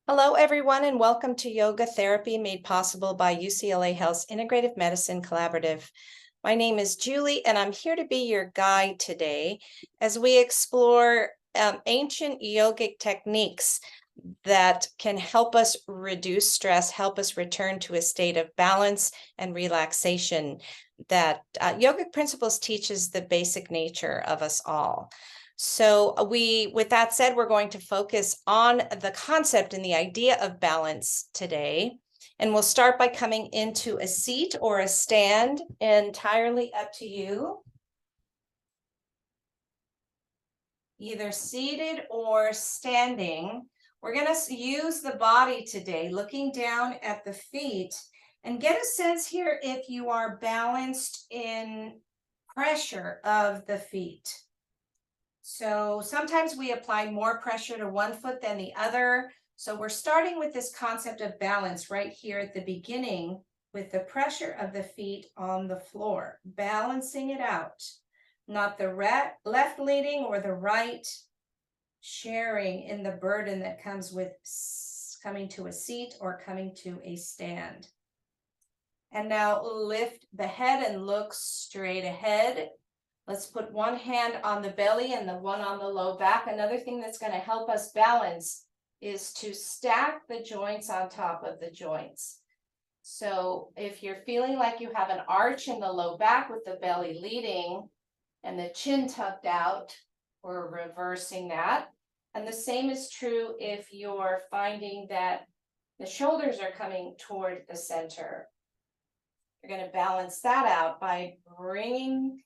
Hello, everyone, and welcome to Yoga Therapy made possible by UCLA Health's Integrative Medicine Collaborative. My name is Julie, and I'm here to be your guide today as we explore ancient yogic techniques that can help us reduce stress, help us return to a state of balance and relaxation. That yogic principles teaches the basic nature of us all. So with that said, we're going to focus on the concept and the idea of balance today. And we'll start by coming into a seat or a stand, entirely up to you. Either seated or standing. We're going to use the body today, looking down at the feet, and get a sense here if you are balanced in pressure of the feet. So sometimes we apply more pressure to one foot than the other. So we're starting with this concept of balance right here at the beginning with the pressure of the feet on the floor, balancing it out. Not the left leading or the right sharing in the burden that comes with coming to a seat or coming to a stand. And now lift the head and look straight ahead. Let's put one hand on the belly and the one on the low back. Another thing that's going to help us balance is to stack the joints on top of the joints. So if you're feeling like you have an arch in the low back with the belly leading and the chin tucked out, we're reversing that. And the same is true if you're finding that the shoulders are coming toward the center. You're going to balance that out by bringing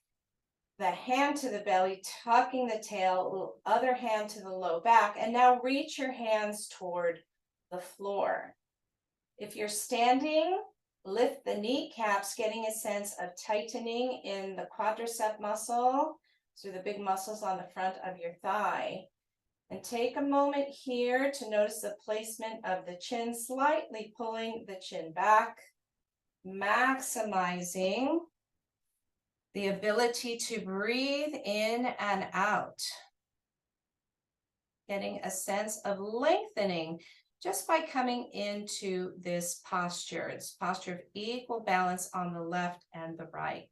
the hand to the belly, tucking the tail, other hand to the low back, and now reach your hands toward the floor. If you're standing, lift the kneecaps, getting a sense of tightening in the quadricep muscle, so the big muscles on the front of your thigh. And take a moment here to notice the placement of the chin, slightly pulling the chin back, maximizing the ability to breathe in and out. Getting a sense of lengthening just by coming into this posture. It's posture of equal balance on the left and the right.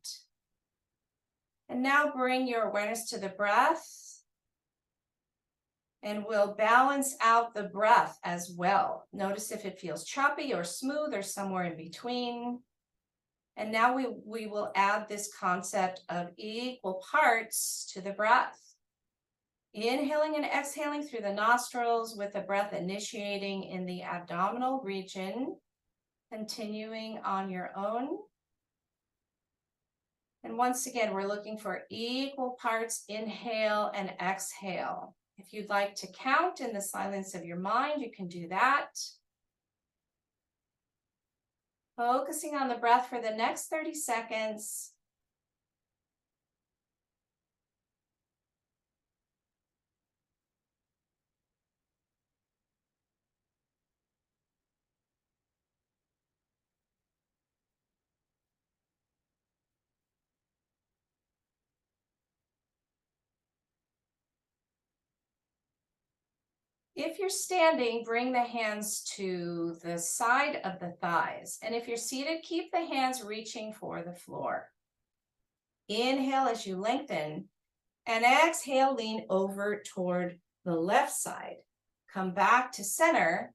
And now bring your awareness to the breath. And we'll balance out the breath as well. Notice if it feels choppy or smooth or somewhere in between. And now we will add this concept of equal parts to the breath. Inhaling and exhaling through the nostrils with the breath initiating in the abdominal region, continuing on your own. And once again, we're looking for equal parts, inhale and exhale. If you'd like to count in the silence of your mind, you can do that. Focusing on the breath for the next 30 seconds. If you're standing, bring the hands to the side of the thighs. And if you're seated, keep the hands reaching for the floor. Inhale as you lengthen, and exhale, lean over toward the left side. Come back to center,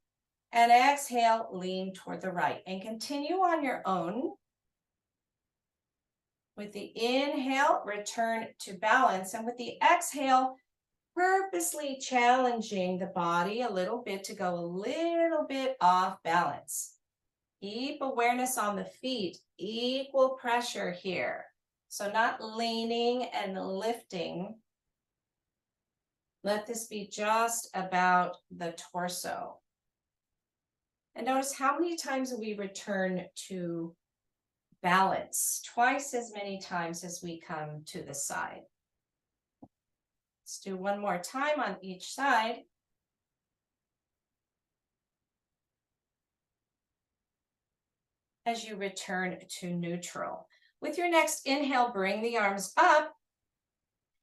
and exhale, lean toward the right. And continue on your own. With the inhale, return to balance. And with the exhale, purposely challenging the body a little bit to go a little bit off balance. Keep awareness on the feet, equal pressure here. So not leaning and lifting. Let this be just about the torso. And notice how many times we return to balance, twice as many times as we come to the side. Let's do one more time on each side. As you return to neutral. With your next inhale, bring the arms up,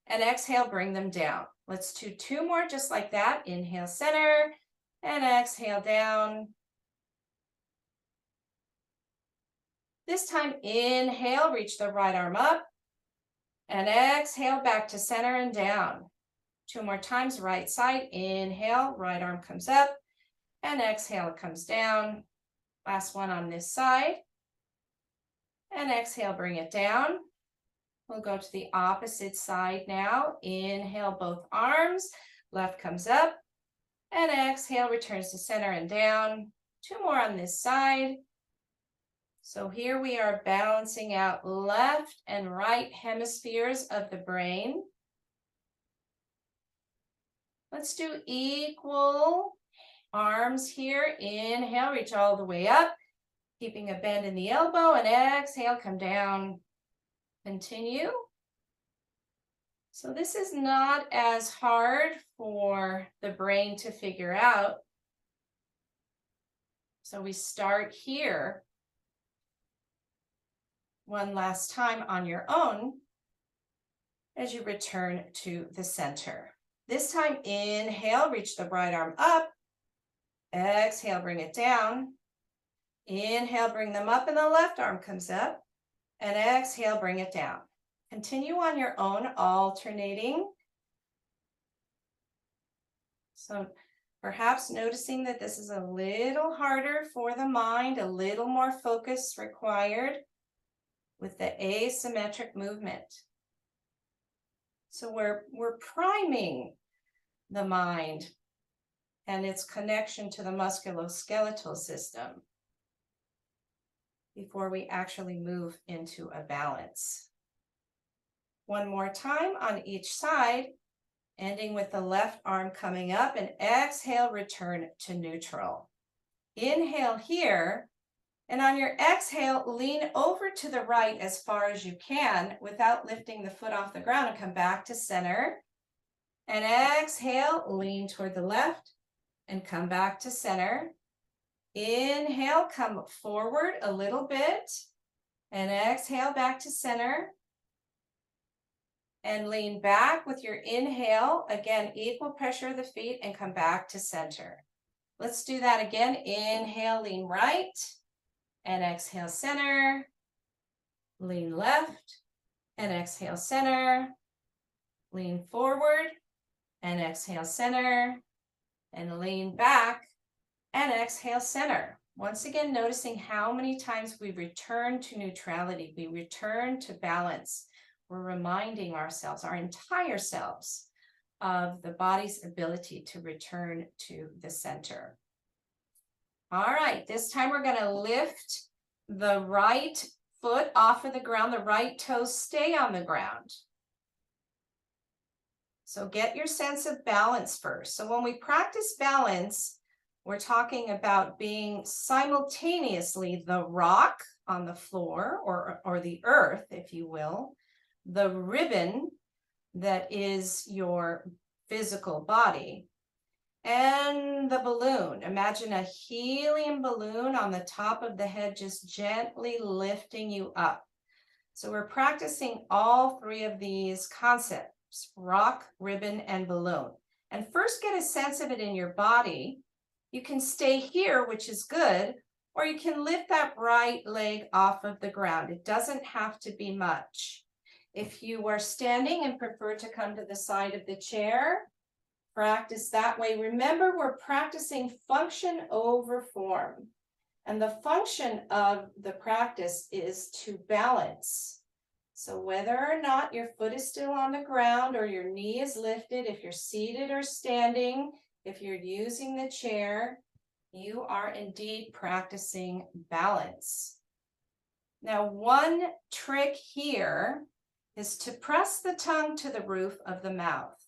and exhale, bring them down. Let's do two more just like that. Inhale, center, and exhale down. This time, inhale, reach the right arm up, and exhale back to center and down. 2 more times, right side, inhale, right arm comes up, and exhale, it comes down. Last one on this side, and exhale, bring it down. We'll go to the opposite side now. Inhale, both arms, left comes up, and exhale, returns to center and down. 2 more on this side. So here we are balancing out left and right hemispheres of the brain. Let's do equal arms here. Inhale, reach all the way up, keeping a bend in the elbow, and exhale, come down. Continue. So this is not as hard for the brain to figure out. So we start here. One last time on your own as you return to the center. This time, inhale, reach the right arm up. Exhale, bring it down. Inhale, bring them up, and the left arm comes up. And exhale, bring it down. Continue on your own, alternating. So perhaps noticing that this is a little harder for the mind, a little more focus required with the asymmetric movement. So we're priming the mind and its connection to the musculoskeletal system before we actually move into a balance. One more time on each side, ending with the left arm coming up, and exhale, return to neutral. Inhale here, and on your exhale, lean over to the right as far as you can without lifting the foot off the ground, and come back to center. And exhale, lean toward the left and come back to center. Inhale, come forward a little bit, and exhale back to center. And lean back with your inhale. Again, equal pressure of the feet, and come back to center. Let's do that again. Inhale, lean right, and exhale, center. Lean left, and exhale, center. Lean forward, and exhale, center. And lean back, and exhale, center. Once again, noticing how many times we return to neutrality, we return to balance. We're reminding ourselves, our entire selves, of the body's ability to return to the center. All right, this time we're going to lift the right foot off of the ground. The right toes stay on the ground. So get your sense of balance first. So when we practice balance, we're talking about being simultaneously the rock on the floor, or the earth, if you will, the ribbon that is your physical body, and the balloon. Imagine a helium balloon on the top of the head, just gently lifting you up. So we're practicing all 3 of these concepts: rock, ribbon, and balloon. And first get a sense of it in your body. You can stay here, which is good, or you can lift that right leg off of the ground. It doesn't have to be much. If you are standing and prefer to come to the side of the chair, practice that way. Remember, we're practicing function over form. And the function of the practice is to balance. So whether or not your foot is still on the ground or your knee is lifted, if you're seated or standing, if you're using the chair, you are indeed practicing balance. Now, one trick here is to press the tongue to the roof of the mouth.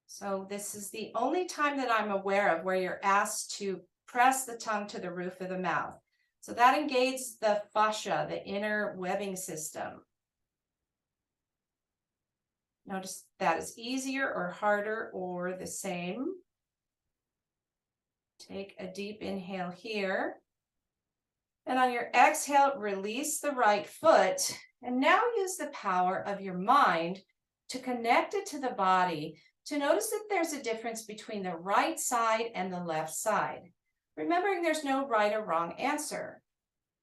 So this is the only time that I'm aware of where you're asked to press the tongue to the roof of the mouth. So that engages the fascia, the inner webbing system. Notice that is easier or harder or the same. Take a deep inhale here. And on your exhale, release the right foot. And now use the power of your mind to connect it to the body, to notice that there's a difference between the right side and the left side. Remembering there's no right or wrong answer.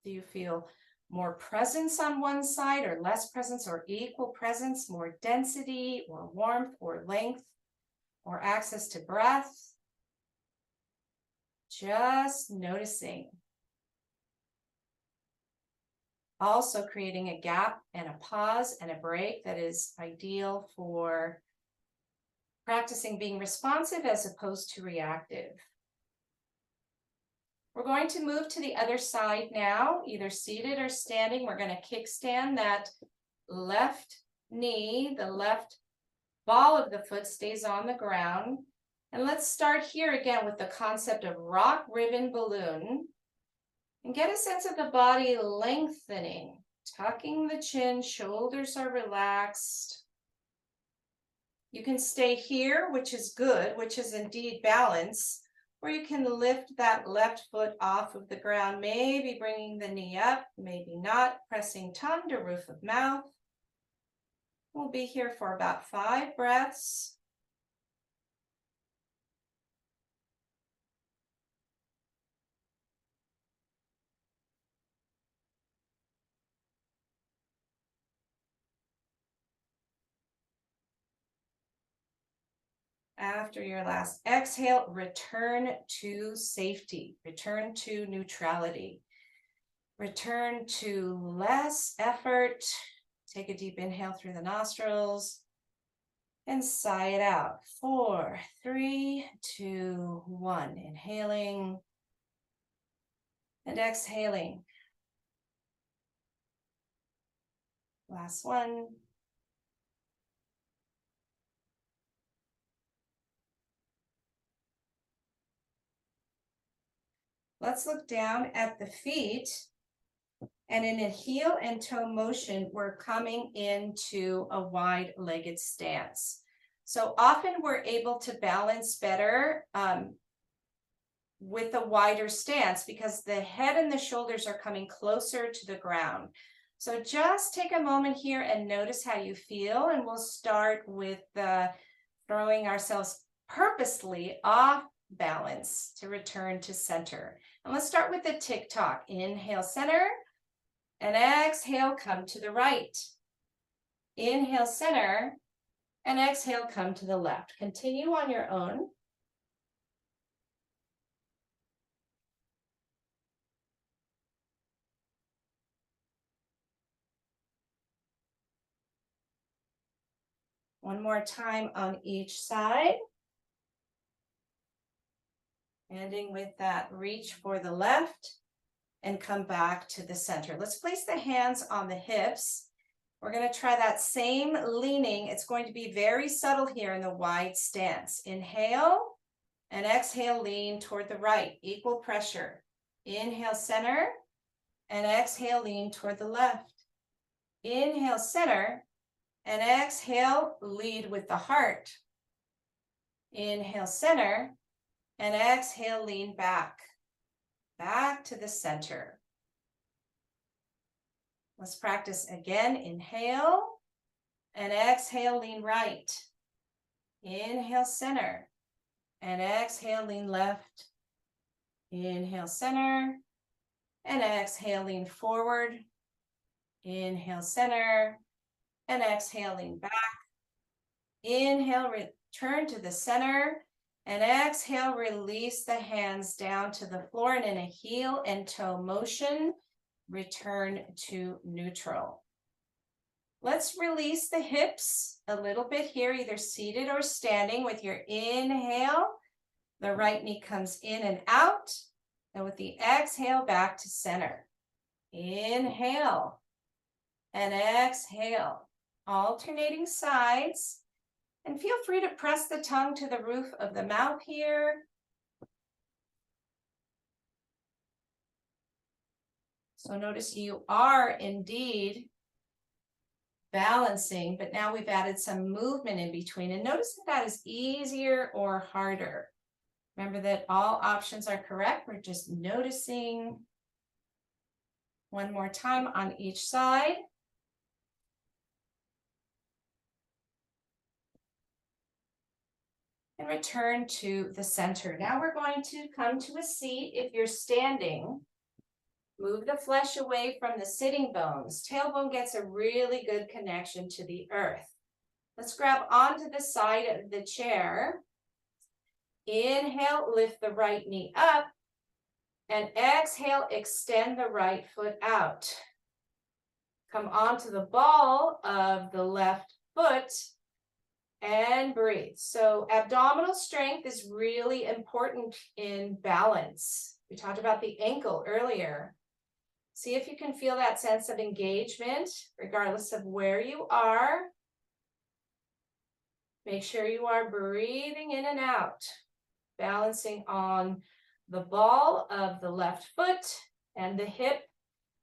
Do you feel more presence on one side or less presence or equal presence, more density or warmth or length or access to breath? Just noticing. Also creating a gap and a pause and a break that is ideal for practicing being responsive as opposed to reactive. We're going to move to the other side now, either seated or standing. We're going to kickstand that left knee, the left ball of the foot stays on the ground. And let's start here again with the concept of rock, ribbon, balloon. And get a sense of the body lengthening, tucking the chin, shoulders are relaxed. You can stay here, which is good, which is indeed balance. Or you can lift that left foot off of the ground, maybe bringing the knee up, maybe not, pressing tongue to roof of mouth. We'll be here for about 5 breaths. After your last exhale, return to safety, return to neutrality, return to less effort. Take a deep inhale through the nostrils and sigh it out. 4, 3, 2, 1. Inhaling and exhaling. Last one. Let's look down at the feet. And in a heel and toe motion, we're coming into a wide-legged stance. So often we're able to balance better with a wider stance because the head and the shoulders are coming closer to the ground. So just take a moment here and notice how you feel. And we'll start with throwing ourselves purposely off balance to return to center. And let's start with the tick-tock. Inhale, center. And exhale, come to the right. Inhale, center. And exhale, come to the left. Continue on your own. One more time on each side. Ending with that reach for the left and come back to the center. Let's place the hands on the hips. We're going to try that same leaning. It's going to be very subtle here in the wide stance. Inhale and exhale, lean toward the right. Equal pressure. Inhale, center, and exhale, lean toward the left. Inhale, center, and exhale, lead with the heart. Inhale, center, and exhale, lean back. Back to the center. Let's practice again. Inhale and exhale, lean right. Inhale, center, and exhale, lean left. Inhale, center, and exhale, lean forward. Inhale, center, and exhale, lean back. Inhale, return to the center, and exhale, release the hands down to the floor, and in a heel and toe motion, return to neutral. Let's release the hips a little bit here, either seated or standing. With your inhale, the right knee comes in and out, and with the exhale, back to center. Inhale and exhale, alternating sides. And feel free to press the tongue to the roof of the mouth here. So notice you are indeed balancing, but now we've added some movement in between. And notice if that is easier or harder. Remember that all options are correct. We're just noticing. One more time on each side. and return to the center. Now we're going to come to a seat. If you're standing, move the flesh away from the sitting bones. Tailbone gets a really good connection to the earth. Let's grab onto the side of the chair. Inhale, lift the right knee up, and exhale, extend the right foot out. Come onto the ball of the left foot and breathe. So abdominal strength is really important in balance. We talked about the ankle earlier. See if you can feel that sense of engagement, regardless of where you are. Make sure you are breathing in and out, balancing on the ball of the left foot and the hip,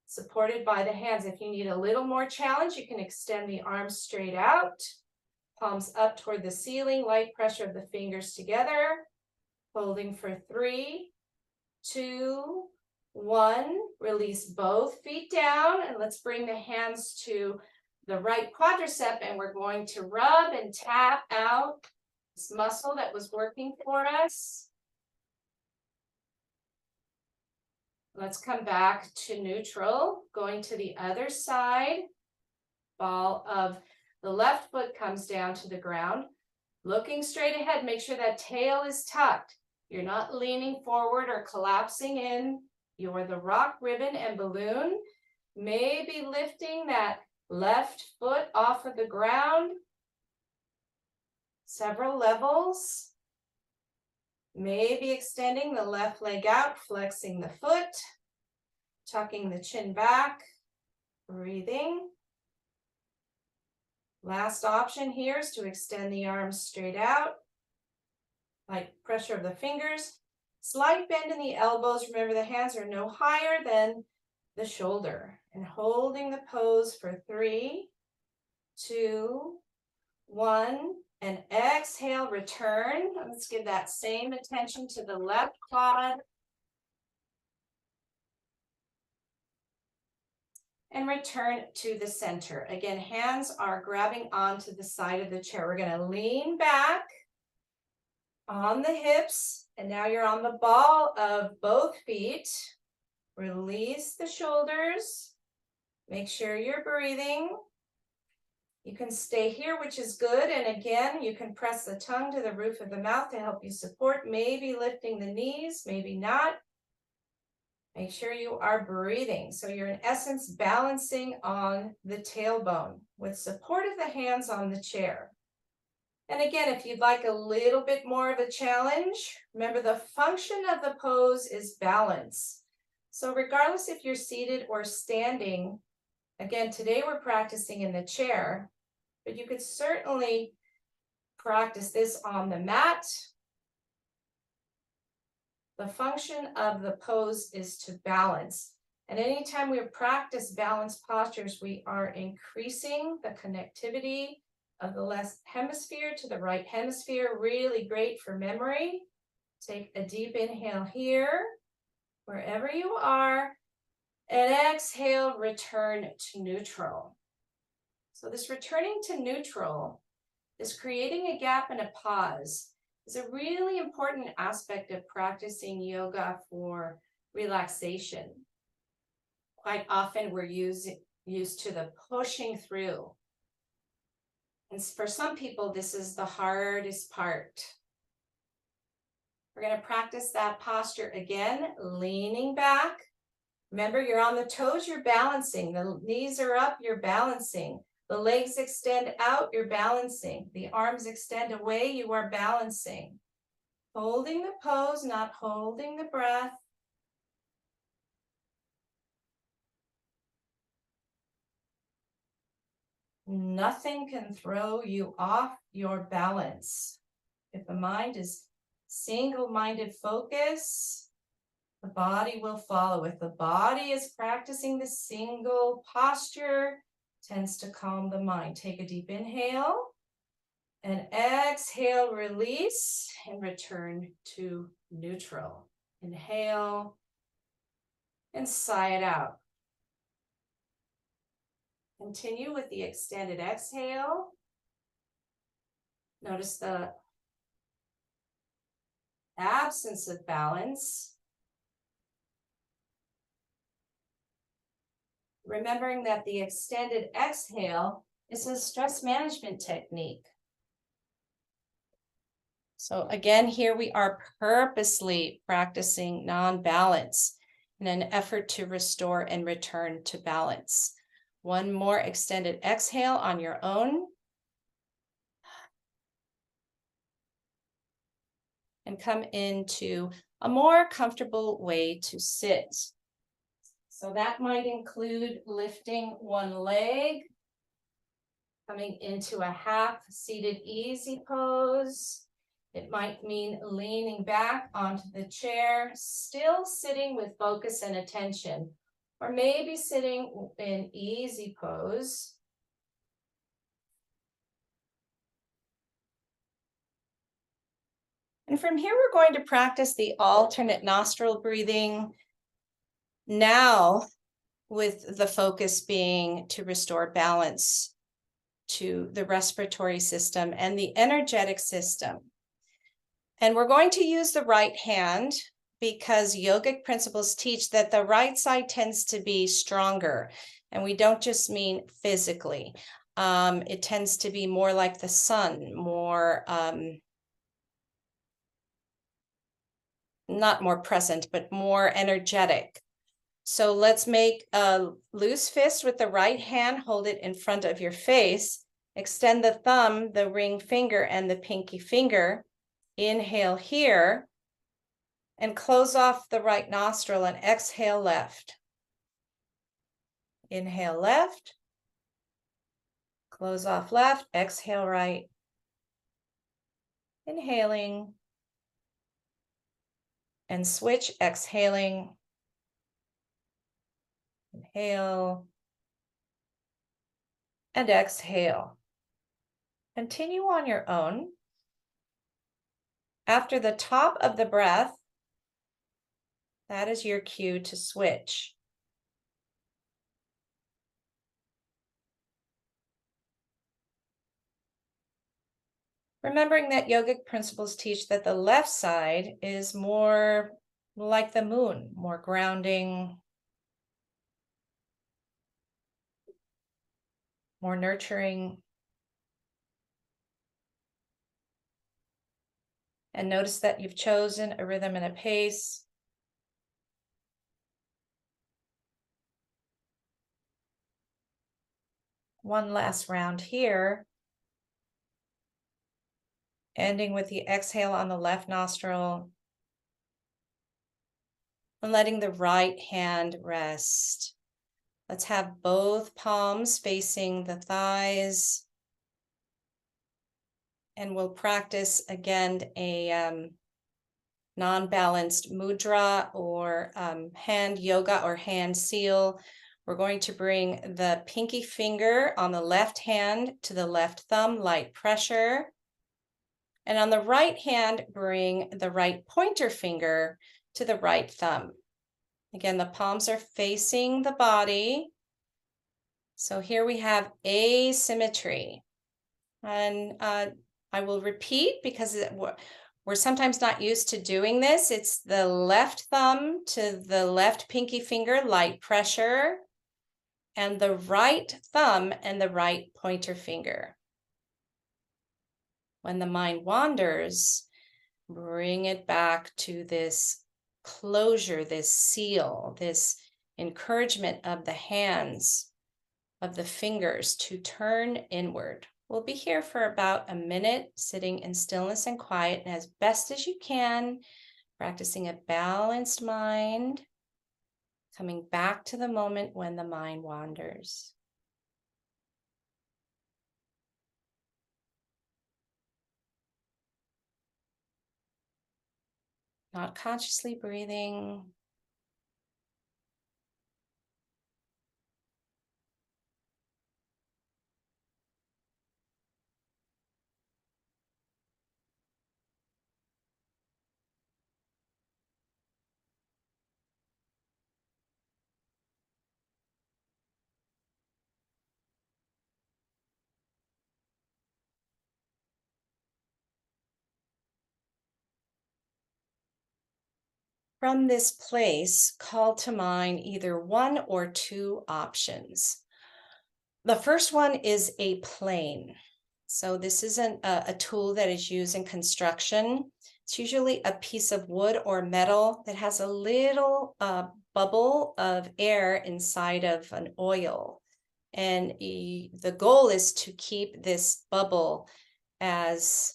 supported by the hands. If you need a little more challenge, you can extend the arms straight out, palms up toward the ceiling, light pressure of the fingers together, holding for 3, 2, 1. Release both feet down, and let's bring the hands to the right quadricep, and we're going to rub and tap out this muscle that was working for us. Let's come back to neutral, going to the other side. Ball of the left foot comes down to the ground. Looking straight ahead, make sure that tail is tucked. You're not leaning forward or collapsing in. You're the rock, ribbon, and balloon. Maybe lifting that left foot off of the ground. Several levels. Maybe extending the left leg out, flexing the foot, tucking the chin back, breathing. Last option here is to extend the arms straight out, like pressure of the fingers. Slight bend in the elbows. Remember, the hands are no higher than the shoulder. And holding the pose for 3, 2, 1. And exhale, return. Let's give that same attention to the left quad. And return to the center. Again, hands are grabbing onto the side of the chair. We're going to lean back on the hips. And now you're on the ball of both feet. Release the shoulders. Make sure you're breathing. You can stay here, which is good. And again, you can press the tongue to the roof of the mouth to help you support, maybe lifting the knees, maybe not. Make sure you are breathing. So you're in essence balancing on the tailbone with support of the hands on the chair. And again, if you'd like a little bit more of a challenge, remember the function of the pose is balance. So regardless if you're seated or standing, again, today we're practicing in the chair, but you could certainly practice this on the mat. The function of the pose is to balance. And anytime we practice balanced postures, we are increasing the connectivity of the left hemisphere to the right hemisphere. Really great for memory. Take a deep inhale here, wherever you are. And exhale, return to neutral. So this returning to neutral is creating a gap and a pause. It's a really important aspect of practicing yoga for relaxation. Quite often we're used to the pushing through. And for some people, this is the hardest part. We're going to practice that posture again, leaning back. Remember, you're on the toes, you're balancing. The knees are up, you're balancing. The legs extend out, you're balancing. The arms extend away, you are balancing. Holding the pose, not holding the breath. Nothing can throw you off your balance. If the mind is single-minded focus, the body will follow. If the body is practicing the single posture, tends to calm the mind. Take a deep inhale and exhale, release and return to neutral. Inhale and sigh it out. Continue with the extended exhale. Notice the absence of balance. Remembering that the extended exhale is a stress management technique. So again, here we are purposely practicing non-balance in an effort to restore and return to balance. One more extended exhale on your own. And come into a more comfortable way to sit. So that might include lifting one leg, coming into a half seated easy pose. It might mean leaning back onto the chair, still sitting with focus and attention, or maybe sitting in easy pose. And from here, we're going to practice the alternate nostril breathing. Now, with the focus being to restore balance to the respiratory system and the energetic system. And we're going to use the right hand because yogic principles teach that the right side tends to be stronger. And we don't just mean physically. It tends to be more like the sun, more, not more present, but more energetic. So let's make a loose fist with the right hand, hold it in front of your face, extend the thumb, the ring finger, and the pinky finger. Inhale here, and close off the right nostril and exhale left. Inhale left, close off left, exhale right. Inhaling, and switch, exhaling. Inhale, and exhale. Continue on your own. After the top of the breath, that is your cue to switch. Remembering that yogic principles teach that the left side is more like the moon, more grounding, more nurturing. And notice that you've chosen a rhythm and a pace. One last round here. Ending with the exhale on the left nostril. And letting the right hand rest. Let's have both palms facing the thighs. And we'll practice again a non-balanced mudra or hand yoga or hand seal. We're going to bring the pinky finger on the left hand to the left thumb, light pressure. And on the right hand, bring the right pointer finger to the right thumb. Again, the palms are facing the body. So here we have asymmetry. And I will repeat because we're sometimes not used to doing this. It's the left thumb to the left pinky finger, light pressure, and the right thumb and the right pointer finger. When the mind wanders, bring it back to this closure, this seal, this encouragement of the hands, of the fingers to turn inward. We'll be here for about a minute, sitting in stillness and quiet, and as best as you can, practicing a balanced mind, coming back to the moment when the mind wanders. Not consciously breathing. From this place, call to mind either one or two options. The first one is a plane. So this isn't a tool that is used in construction. It's usually a piece of wood or metal that has a little bubble of air inside of an oil. And the goal is to keep this bubble as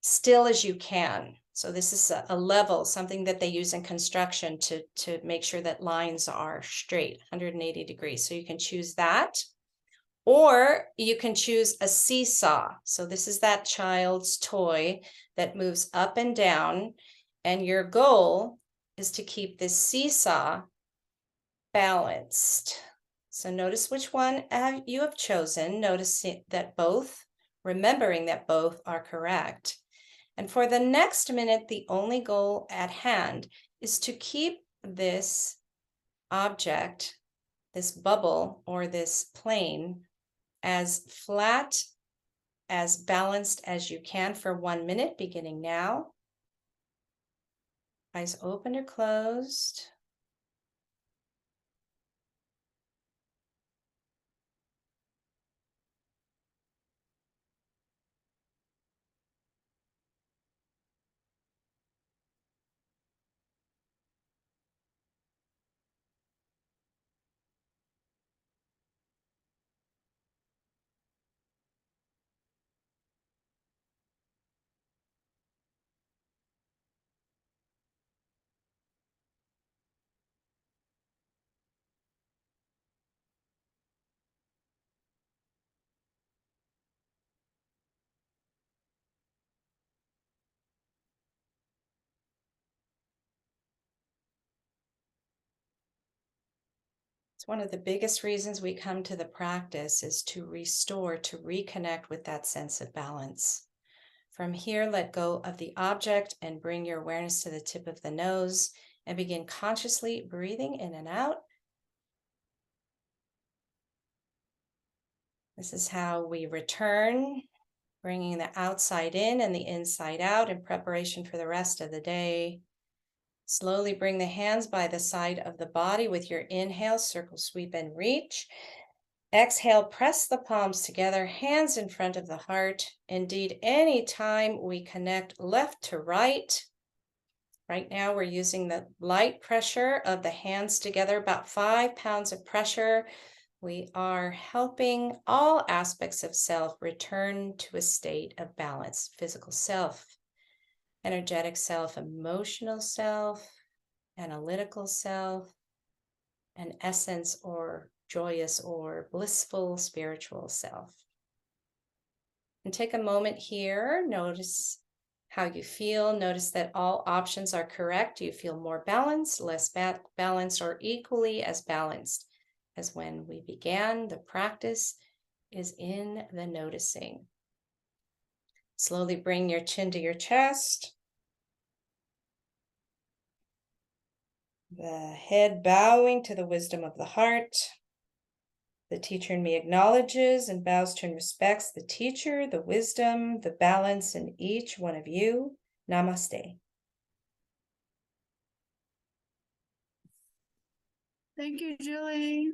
still as you can. So this is a level, something that they use in construction to make sure that lines are straight, 180 degrees. So you can choose that. Or you can choose a seesaw. So this is that child's toy that moves up and down. And your goal is to keep this seesaw balanced. So notice which one you have chosen. Notice that both, remembering that both are correct. And for the next minute, the only goal at hand is to keep this object, this bubble or this plane, as flat, as balanced as you can for 1 minute, beginning now. Eyes open or closed. It's one of the biggest reasons we come to the practice is to restore, to reconnect with that sense of balance. From here, let go of the object and bring your awareness to the tip of the nose and begin consciously breathing in and out. This is how we return, bringing the outside in and the inside out in preparation for the rest of the day. Slowly bring the hands by the side of the body with your inhale, circle, sweep, and reach. Exhale, press the palms together, hands in front of the heart. Indeed, anytime we connect left to right, right now we're using the light pressure of the hands together, about 5 pounds of pressure. We are helping all aspects of self return to a state of balance: physical self, energetic self, emotional self, analytical self, and essence or joyous or blissful spiritual self. And take a moment here, notice how you feel. Notice that all options are correct. Do you feel more balanced, less balanced, or equally as balanced as when we began? The practice is in the noticing. Slowly bring your chin to your chest. The head bowing to the wisdom of the heart. The teacher in me acknowledges and bows to and respects the teacher, the wisdom, the balance in each one of you. Namaste. Thank you, Julie.